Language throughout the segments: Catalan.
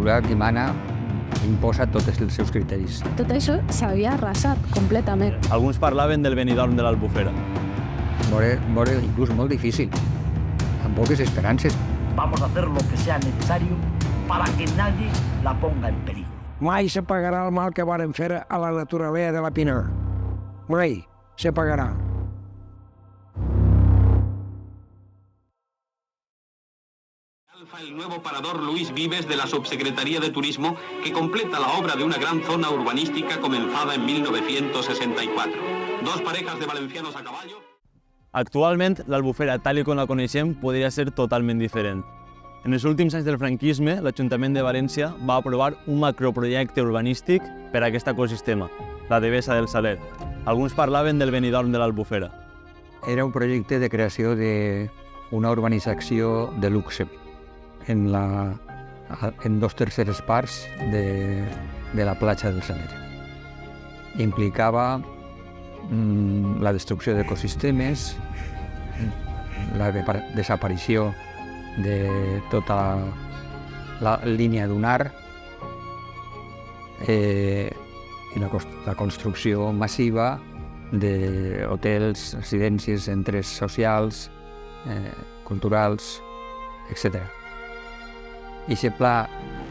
dictadura que mana imposa tots els seus criteris. Tot això s'havia arrasat completament. Alguns parlaven del Benidorm de l'Albufera. Mora inclús molt difícil, amb poques esperances. Vamos a hacer lo que sea necesario para que nadie la ponga en peligro. Mai se pagarà el mal que varen fer a la naturalesa de la Pinar. Mai se pagarà. El nuevo parador Luis Vives de la Subsecretaría de Turismo, que completa la obra de una gran zona urbanística comenzada en 1964. Dos parejas de valencianos a caballo. Actualment, l'Albufera, tal com la coneixem, podria ser totalment diferent. En els últims anys del franquisme, l'Ajuntament de València va aprovar un macroprojecte urbanístic per a aquest ecosistema, la Devesa del Saler. Alguns parlaven del Benidorm de l'Albufera. Era un projecte de creació d'una urbanització de luxe en 2/3 parts de la platja del Saler. Implicava la destrucció d'ecosistemes, la desaparició de tota la línia dunar i la construcció massiva d'hotels, residències, centres socials, culturals, etc. Aquest pla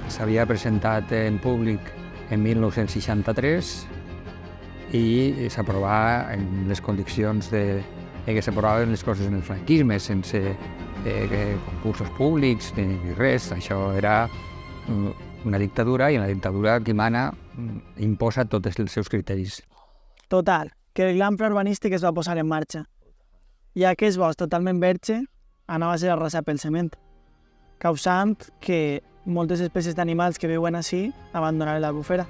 s'havia presentat en públic en 1963 i s'aprovava en les condicions que s'aprovaven les coses en el franquisme, sense concursos públics ni res. Això era una dictadura i una dictadura que mana imposa tots els seus criteris. Total, que el gran pla urbanístic es va posar en marxa i aquest bosc totalment verge anava a ser arrasat pel cement, causant que moltes espècies d'animals que viuen així abandonaren l'Albufera.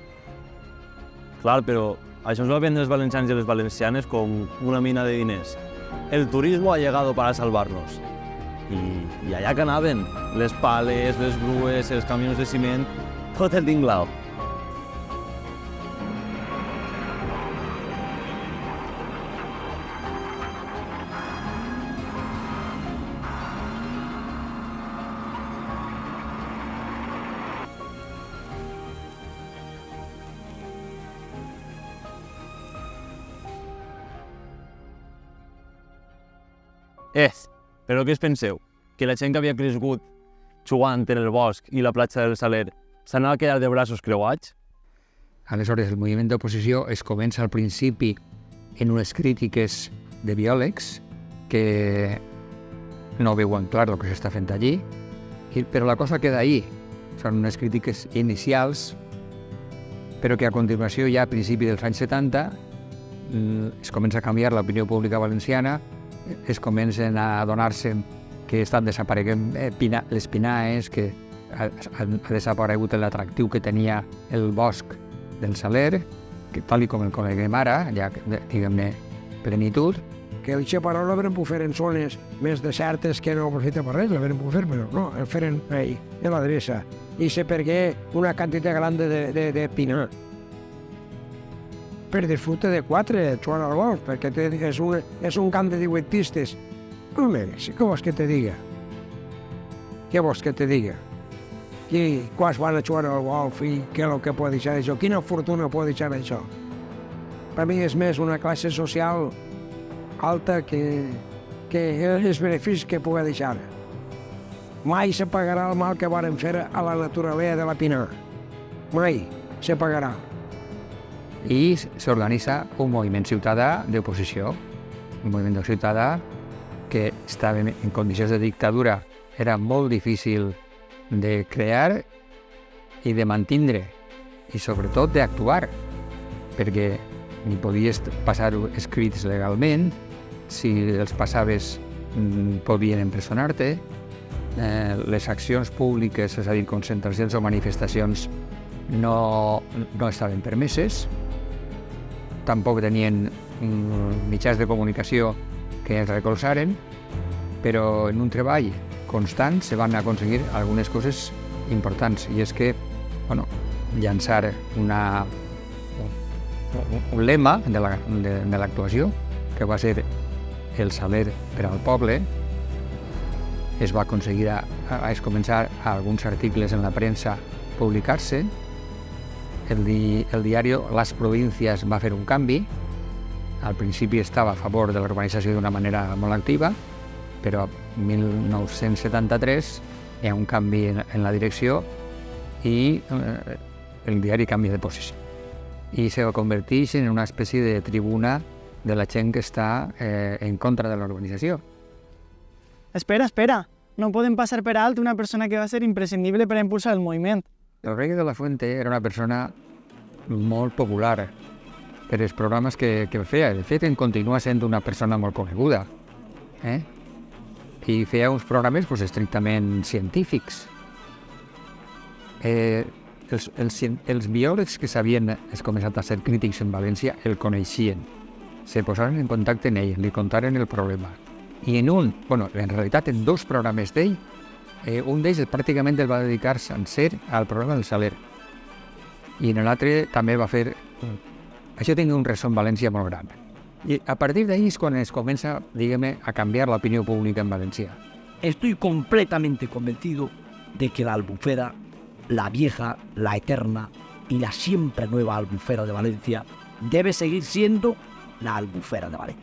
Clar, però això ens va vendre els valencians i les valencianes com una mina de diners. El turismo ha llegado para salvarnos. I allà que anaven, les pales, les grues, els camions de ciment, tot el tinglao. Però què es penseu? Que la gent que havia crescut jugant en el bosc i la platja del Saler s'anava a quedar de braços creuats? Aleshores, el moviment d'oposició es comença al principi en unes crítiques de biòlegs que no veuen clar el que s'està fent allí, però la cosa queda ahí. Són unes crítiques inicials, però que a continuació, ja a principi dels anys 70, es comença a canviar l'opinió pública valenciana, es comencen a adonar-se que estan desapareguent les pinaes, que ha desaparegut l'atractiu que tenia el bosc del Saler, que tal com el coneguem ara, ja diguem-ne plenitud. Que el xaparol el varen fer en zones més desertes que no aprofita per res, el varen fer, però no, el feren ahí, a l'adreça. I sé per què una quantitat gran de pinar. Per disfrute de 4, jugant al golf, perquè és un camp de 18 pistes. Home, què vols que te diga? Què vols que te diga? Quants van a jugar al golf i què és el que pot deixar això? Quina fortuna pot deixar això? Per mi és més una classe social alta que els beneficis que pugui deixar. Mai se pagarà el mal que varen fer a la naturalesa de la Pinar. Mai se pagarà. I s'organitza un moviment ciutadà d'oposició, un moviment ciutadà que estava en condicions de dictadura. Era molt difícil de crear i de mantindre, i sobretot d'actuar, perquè ni podies passar escrits legalment, si els passaves podien empresonar-te, les accions públiques, és a dir, concentracions o manifestacions, no estaven permeses, tampoc tenien mitjans de comunicació que els recolzaren, però en un treball constant se van aconseguir algunes coses importants, i és que llançar un lema de l'actuació, que va ser el Saler per al poble. Es va aconseguir, es començar alguns articles en la premsa publicar-se, el diari Las Provincias va fer un canvi. Al principi estava a favor de la urbanització d'una manera molt activa, però en 1973 hi ha un canvi en la direcció i el diari canvia de posició. I se converteix en una espècie de tribuna de la gent que està en contra de la urbanització. Espera. No podem passar per alt una persona que va ser imprescindible per impulsar el moviment. El Reggae de la Fuente era una persona molt popular per els programes que feia. De fet, continua sent una persona molt coneguda. I feia uns programes estrictament científics. Els biòlegs que s'havien començat a ser crítics en València el coneixien. Se posaven en contacte amb ell, li contaren el problema. I en realitat en 2 programes d'ell, un d'ells pràcticament el va dedicar sencer al problema del Saler. I en l'altre també va fer... Això té un ressò en València molt gran. I a partir d'ahí és quan es comença, a canviar l'opinió pública en València. Estoy completamente convencido de que la Albufera, la vieja, la eterna y la siempre nueva Albufera de Valencia debe seguir siendo la Albufera de Valencia.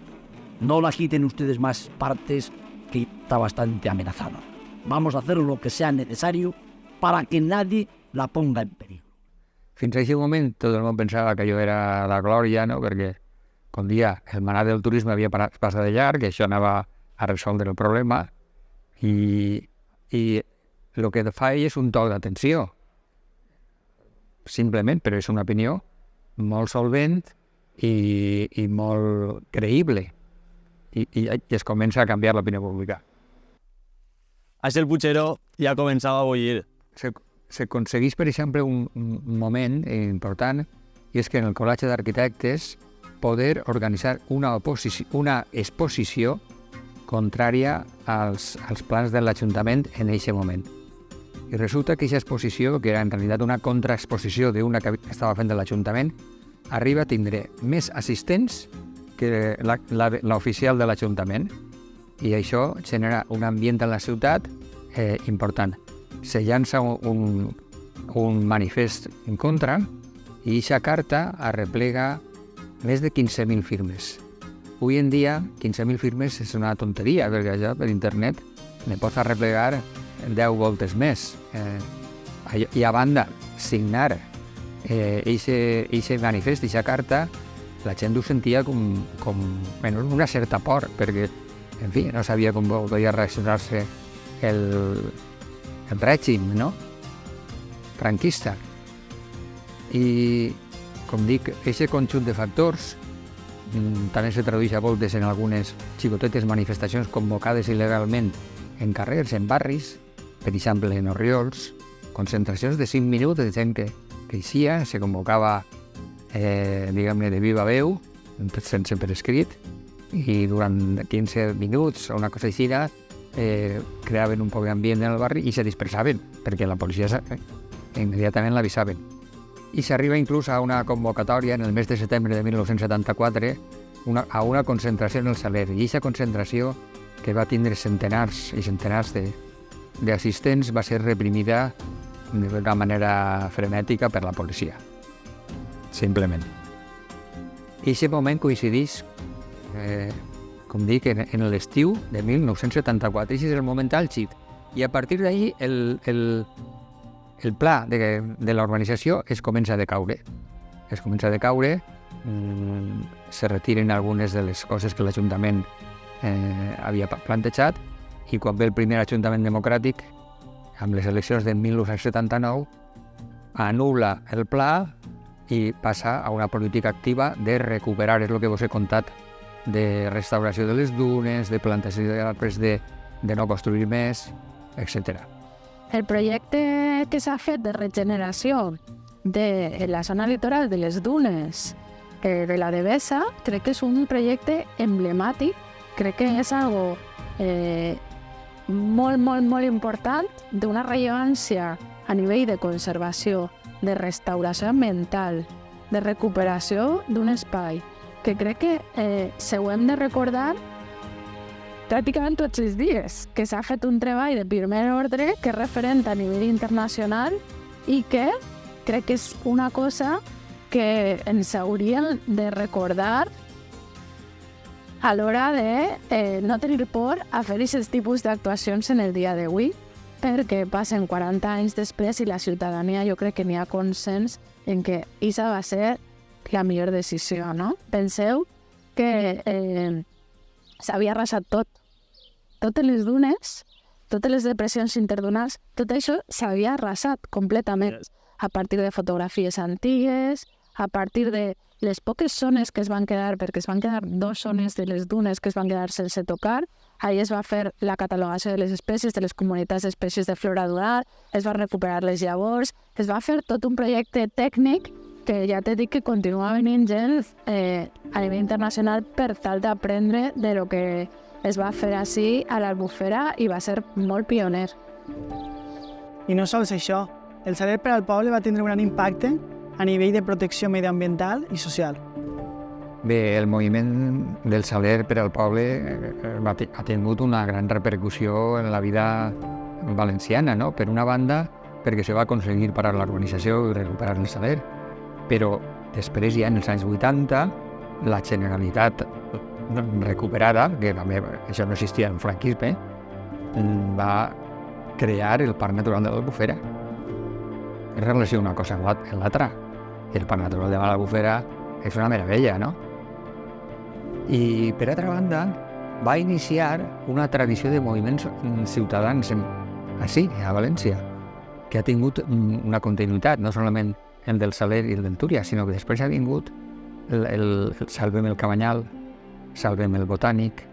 No la quiten ustedes más partes, que está bastante amenazada. Vamos a hacer lo que sea necesario para que nadie la ponga en peligro. Fins a aquest moment tot el món pensava que allò era la glòria, no? Perquè com dia el manat del turisme havia passat de llarg, que això anava a resoldre el problema, i el que fa ell és un toc d'atenció. Simplement, però és una opinió molt solvent i molt creïble. I es comença a canviar l'opinió pública. Així el Puigceró ja començava a bullir. S'aconsegueix, per exemple, un moment important, i és que en el Col·legi d'Arquitectes poder organitzar una exposició contrària als plans de l'Ajuntament en aquest moment. I resulta que aquesta exposició, que era en realitat una contraexposició d'una que estava fent de l'Ajuntament, arriba a tindre més assistents que l'oficial de l'Ajuntament, i això genera un ambient en la ciutat important. Se llança un manifest en contra i aquesta carta arreplega més de 15.000 firmes. Avui en dia, 15.000 firmes és una tonteria, perquè ja per internet ne pots arreplegar 10 voltes més. I a banda, signar aquest manifest, aquesta carta, la gent ho sentia com una certa por, perquè, en fi, no sabia com podia reaccionar-se el règim, no? Franquista. I, com dic, aquest conjunt de factors també se tradueix a voltes en algunes xicotetes manifestacions convocades il·legalment en carrers, en barris, per exemple, en Orriols, concentracions de 5 minuts de gent que eixia, se convocava diguem-ne, de viva veu, sense per escrit, i durant 15 minuts o una cosa així creaven un poc d'ambient en el barri i se dispersaven, perquè la policia immediatament l'avisaven. I s'arriba inclús a una convocatòria en el mes de setembre de 1974 a una concentració en el Saler. I aquesta concentració, que va tindre centenars i centenars d'assistents, va ser reprimida d'una manera frenètica per la policia. Simplement. I aquest moment coincideix, com dic, en l'estiu de 1974. Aquest és el moment àlgid. I a partir d'ahir el pla de la urbanització es comença a decaure. Se retiren algunes de les coses que l'Ajuntament havia plantejat, i quan ve el primer Ajuntament democràtic, amb les eleccions de 1979, anul·la el pla i passa a una política activa de recuperar, és el que vos he contat, de restauració de les dunes, de plantació d'arbres, de no construir més, etc. El projecte que s'ha fet de regeneració de la zona litoral de les dunes de la Devesa, crec que és un projecte emblemàtic, crec que és algo molt, molt, molt important, d'una rellevància a nivell de conservació, de restauració ambiental, de recuperació d'un espai, que crec que se ho hem de recordar pràcticament tots els dies, que s'ha fet un treball de primer ordre que és referent a nivell internacional i que crec que és una cosa que ens hauríem de recordar a l'hora de no tenir por a fer aquests tipus d'actuacions en el dia d'avui, perquè passen 40 anys després i la ciutadania jo crec que n'hi ha consens en que aquesta va ser la millor decisió, no? Penseu que s'havia arrasat tot. Totes les dunes, totes les depressions interdunals, tot això s'havia arrasat completament. A partir de fotografies antigues, a partir de les poques zones que es van quedar, perquè es van quedar 2 zones de les dunes que es van quedar sense tocar, ahí es va fer la catalogació de les espècies, de les comunitats d'espècies de flora dural, es va recuperar les llavors, es va fer tot un projecte tècnic que ja t'he dit que continua venint gent a nivell internacional per tal d'aprendre de lo que es va fer així a l'Albufera i va ser molt pioner. I no sols això, el Saler per al poble va tindre un gran impacte a nivell de protecció mediambiental i social. Bé, el moviment del Saler per al poble ha tingut una gran repercussió en la vida valenciana, no? Per una banda, perquè se va aconseguir parar la urbanització i recuperar el Saler, però després ja en els anys 80 la Generalitat recuperada, que també això no existia en franquisme, va crear el Parc Natural de l'Albufera. En relació una cosa amb l'altra. El Parc Natural de l'Albufera és una meravella, no? I, per altra banda, va iniciar una tradició de moviments ciutadans així, a València, que ha tingut una continuïtat, no solament el del Saler i el del Túria, sinó que després ha vingut el Salvem el Cabanyal, Salvem el Botànic,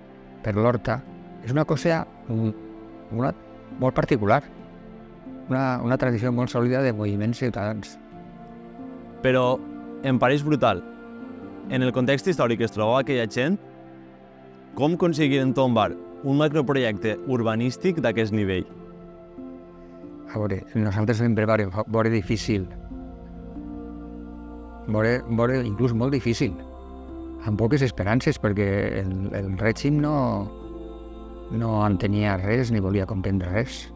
per l'Horta. És una cosa molt particular, una tradició molt sòlida de moviments ciutadans. Però em pareix brutal. En el context històric que es trobava aquella gent, com aconseguiren tombar un macroprojecte urbanístic d'aquest nivell? A veure, nosaltres sempre vam veure difícil, veure inclús molt difícil, amb poques esperances, perquè el règim no entenia res ni volia comprendre res.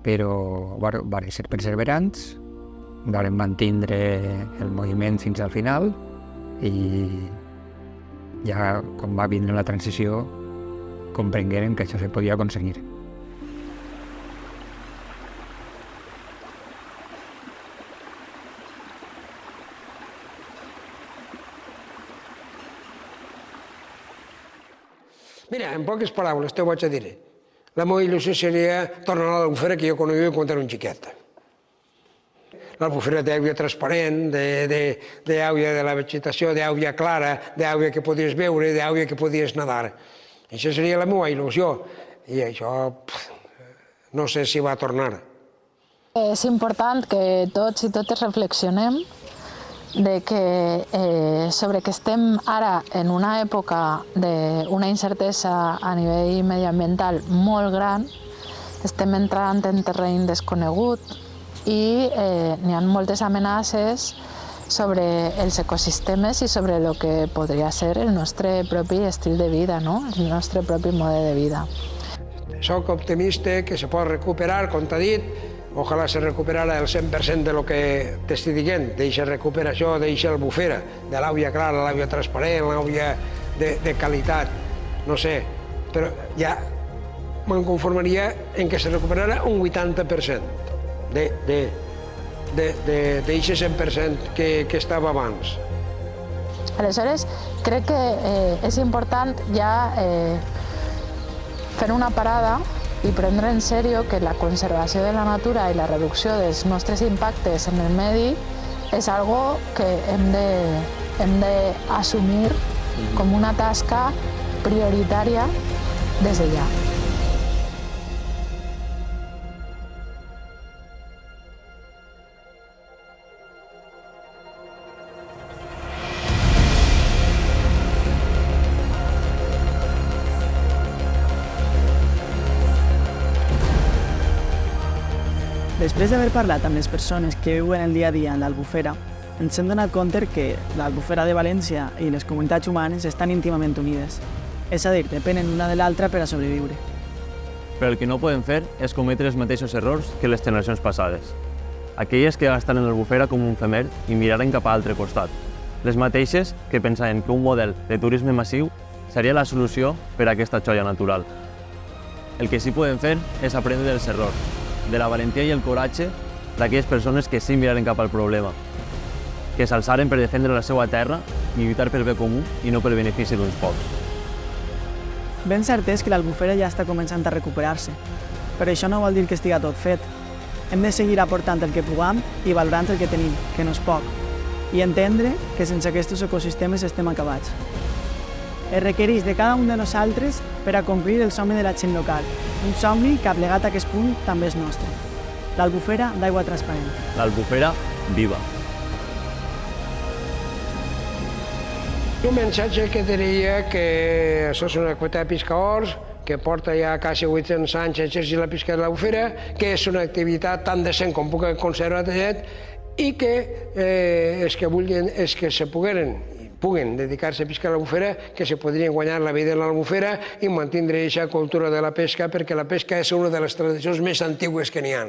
Però van ser perseverants, van mantindre el moviment fins al final i ja quan va vindre la transició comprengueren que això se podia aconseguir. Mira, en poques paraules te ho vaig a dir. La meva il·lusió seria tornar a l'Albufera que jo coneguia quan era un xiquet. L'Albufera d'aigua transparent, d'aigua de la vegetació, d'aigua clara, d'aigua que podies veure, d'aigua que podies nedar. Això seria la meva il·lusió. I això no sé si va tornar. És important que tots i totes reflexionem de que sobre que estem ara en una època d'una incertesa a nivell mediambiental molt gran, estem entrant en terreny desconegut i n'hi ha moltes amenaces sobre els ecosistemes i sobre el que podria ser el nostre propi estil de vida, no? El nostre propi mode de vida. Soc optimista que se pot recuperar, com t'ha dit. Ojalà se recuperara el 100% de lo que t'estic dient, d'eixa recuperació, d'eixa Albufera, de l'aigua clara, l'aigua transparent, l'aigua de qualitat, no sé, però ja me'n conformaria en que se recuperara un 80% d'eixe 100% que estava abans. Aleshores, crec que és important ja fer una parada i prendre en sèrio que la conservació de la natura i la reducció dels nostres impactes en el medi és algo que hem d'assumir com una tasca prioritària des de ja. Després d'haver parlat amb les persones que viuen el dia a dia en l'Albufera, ens hem donat compte que l'Albufera de València i les comunitats humanes estan íntimament unides. És a dir, depenen l'una de l'altra per a sobreviure. Però el que no podem fer és cometre els mateixos errors que les generacions passades. aquelles que gasten en l'Albufera com un femer i miraren cap a l'altre costat. Les mateixes que pensaven que un model de turisme massiu seria la solució per a aquesta joia natural. El que sí podem fer és aprendre dels errors, de la valentia i el coratge d'aquelles persones que sí miraren cap al problema, que s'alçaren per defendre la seva terra i lluitar per bé comú i no pel benefici d'uns pocs. Ben cert és que l'Albufera ja està començant a recuperar-se, però això no vol dir que estiga tot fet. Hem de seguir aportant el que puguem i valorant el que tenim, que no és poc, i entendre que sense aquests ecosistemes estem acabats. Es requereix de cada un de nosaltres per a complir el somni de la gent local, un somni que aplegat a aquest punt també és nostre. L'Albufera d'aigua transparent. L'Albufera viva. Un missatge que diria que això és una quota de pescadors que porta ja quasi 800 anys a exercir la pesca de l'Albufera, que és una activitat tan decent com puc conservar i que els que vulguin, els que se puguen dedicar-se a pescar a l'Albufera, que se podrien guanyar la vida en l'Albufera i mantindre aquesta cultura de la pesca, perquè la pesca és una de les tradicions més antigues que n'hi ha.